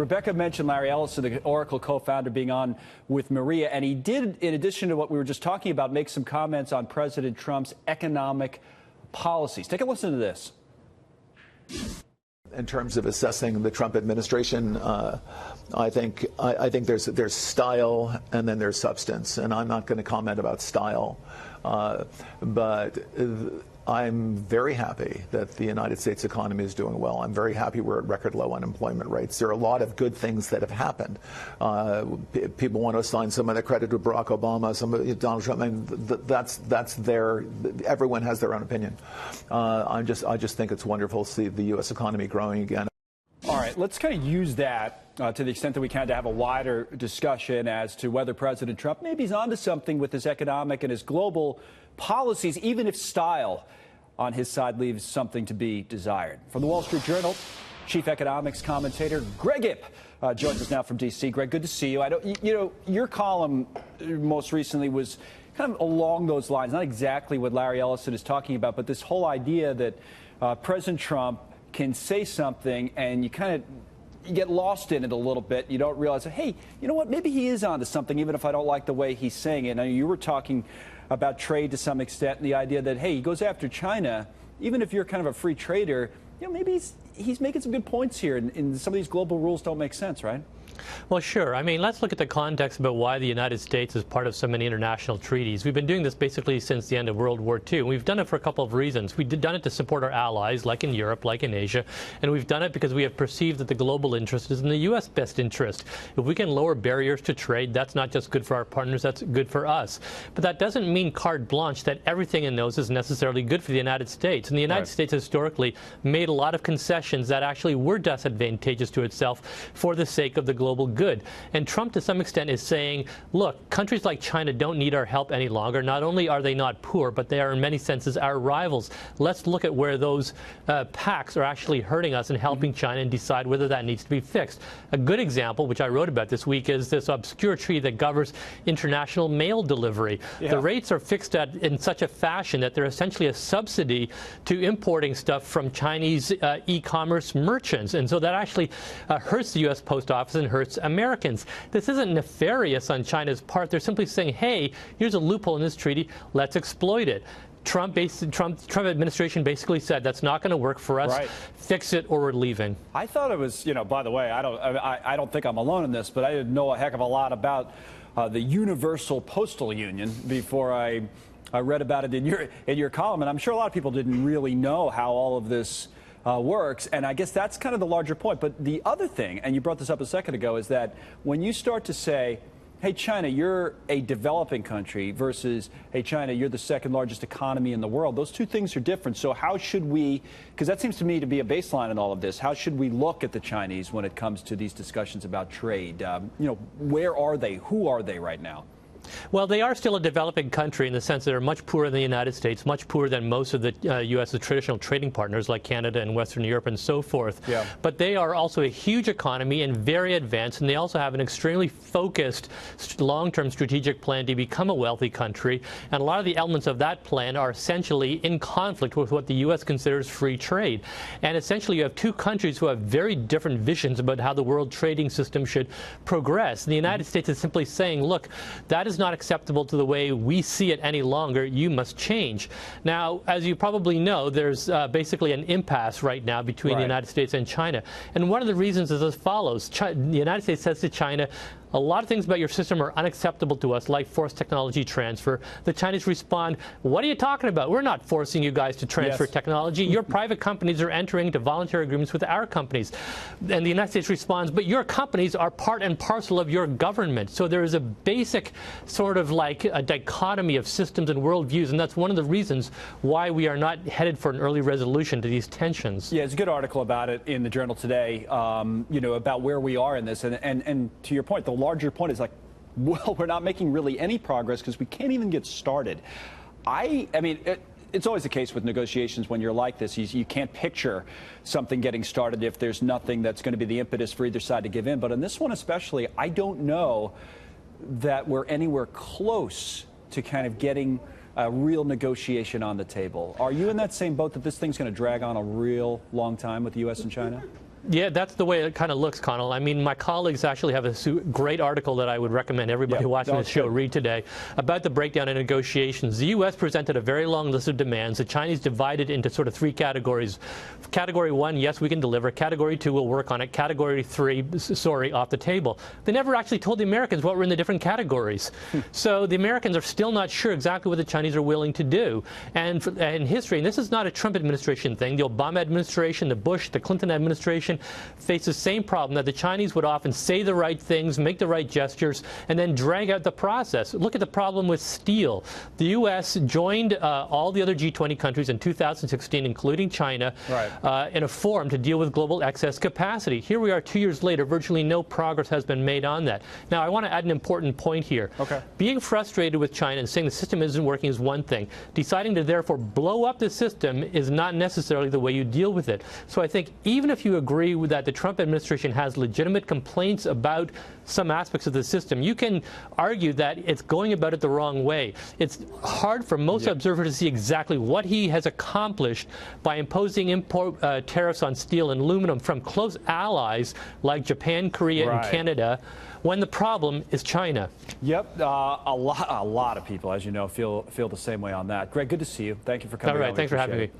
Rebecca mentioned Larry Ellison, the Oracle co-founder, being on with Maria, and he did, in addition to what we were just talking about, make some comments on President Trump's economic policies. Take a listen to this. In terms of assessing the Trump administration, I think there's style and then there's substance, and I'm not going to comment about style, but I'm very happy that the United States economy is doing well. I'm very happy we're at record low unemployment rates. There are a lot of good things that have happened. People want to assign some of the credit to Barack Obama, some of Donald Trump. I mean, that's their. Everyone has their own opinion. I just think it's wonderful to see the U.S. economy growing again. All right, let's kind of use that to the extent that we can to have a wider discussion as to whether President Trump maybe is onto something with his economic and his global policies, even if style on his side leaves something to be desired. From the Wall Street Journal, chief economics commentator Greg Ip joins us now from D.C. Greg, good to see you. Your column most recently was kind of along those lines, not exactly what Larry Ellison is talking about, but this whole idea that President Trump can say something and you get lost in it a little bit. You don't realize, hey, you know what, maybe he is onto something, even if I don't like the way he's saying it. Now, you were talking about trade to some extent, and the idea that, hey, he goes after China, even if you're kind of a free trader, maybe he's making some good points here, and some of these global rules don't make sense, right? Well, sure. I mean, let's look at the context about why the United States is part of so many international treaties. We've been doing this basically since the end of World War II. We've done it for a couple of reasons. We've done it to support our allies, like in Europe, like in Asia, and we've done it because we have perceived that the global interest is in the U.S. best interest. If we can lower barriers to trade, that's not just good for our partners, that's good for us. But that doesn't mean carte blanche that everything in those is necessarily good for the United States. And the United States historically made a lot of concessions that actually were disadvantageous to itself for the sake of the global good. And Trump, to some extent, is saying, look, countries like China don't need our help any longer. Not only are they not poor, but they are in many senses our rivals. Let's look at where those pacts are actually hurting us and helping China and decide whether that needs to be fixed. A good example, which I wrote about this week, is this obscure treaty that governs international mail delivery. Yeah. The rates are fixed in such a fashion that they're essentially a subsidy to importing stuff from Chinese e-commerce merchants. And so that actually hurts the U.S. Post Office and hurts Americans. This isn't nefarious on China's part. They're simply saying, hey, here's a loophole in this treaty. Let's exploit it. Trump administration basically said that's not going to work for us. Right. Fix it or we're leaving. I thought it was, by the way, I don't think I'm alone in this, but I didn't know a heck of a lot about the Universal Postal Union before I read about it in your column, and I'm sure a lot of people didn't really know how all of this works, and I guess that's kind of the larger point. But the other thing, and you brought this up a second ago, is that when you start to say, hey, China, you're a developing country versus, hey, China, you're the second largest economy in the world, those two things are different. So how should we, because that seems to me to be a baseline in all of this, how should we look at the Chinese when it comes to these discussions about trade? Where are they? Who are they right now? Well, they are still a developing country in the sense that they're much poorer than the United States, much poorer than most of the U.S.'s traditional trading partners like Canada and Western Europe and so forth. Yeah. But they are also a huge economy and very advanced, and they also have an extremely focused long-term strategic plan to become a wealthy country. And a lot of the elements of that plan are essentially in conflict with what the U.S. considers free trade. And essentially you have two countries who have very different visions about how the world trading system should progress. And the United States is simply saying, look, that is not acceptable to the way we see it any longer. You must change. Now, as you probably know, there's basically an impasse right now between the United States and China. And one of the reasons is as follows. The United States says to China, a lot of things about your system are unacceptable to us, like forced technology transfer. The Chinese respond, what are you talking about? We're not forcing you guys to transfer technology. Your private companies are entering into voluntary agreements with our companies. And the United States responds, but your companies are part and parcel of your government. So there is a basic sort of like a dichotomy of systems and worldviews, and that's one of the reasons why we are not headed for an early resolution to these tensions. Yeah, it's a good article about it in the Journal today, about where we are in this. And to your point, the larger point is like, well, we're not making really any progress because we can't even get started. I mean, it's always the case with negotiations when you're like this. You can't picture something getting started if there's nothing that's going to be the impetus for either side to give in. But in this one especially, I don't know that we're anywhere close to kind of getting a real negotiation on the table. Are you in that same boat that this thing's going to drag on a real long time with the U.S. and China? Yeah, that's the way it kind of looks, Connell. I mean, my colleagues actually have a great article that I would recommend everybody watching this show read today about the breakdown in negotiations. The U.S. presented a very long list of demands. The Chinese divided into sort of three categories. Category 1, yes, we can deliver. Category 2, we'll work on it. Category 3, sorry, off the table. They never actually told the Americans what were in the different categories. So the Americans are still not sure exactly what the Chinese are willing to do. And in history, and this is not a Trump administration thing, the Obama administration, the Bush, the Clinton administration face the same problem, that the Chinese would often say the right things, make the right gestures, and then drag out the process. Look at the problem with steel. The U.S. joined all the other G20 countries in 2016, including China, in a forum to deal with global excess capacity. Here we are 2 years later, virtually no progress has been made on that. Now, I want to add an important point here. Being frustrated with China and saying the system isn't working is one thing. Deciding to therefore blow up the system is not necessarily the way you deal with it. So I think even if you agree with that the Trump administration has legitimate complaints about some aspects of the system, you can argue that it's going about it the wrong way. It's hard for most observers to see exactly what he has accomplished by imposing import tariffs on steel and aluminum from close allies like Japan, Korea, and Canada, when the problem is China. Yep, a lot of people, as you know, feel the same way on that. Greg, good to see you. Thank you for coming. All right, thanks for having me.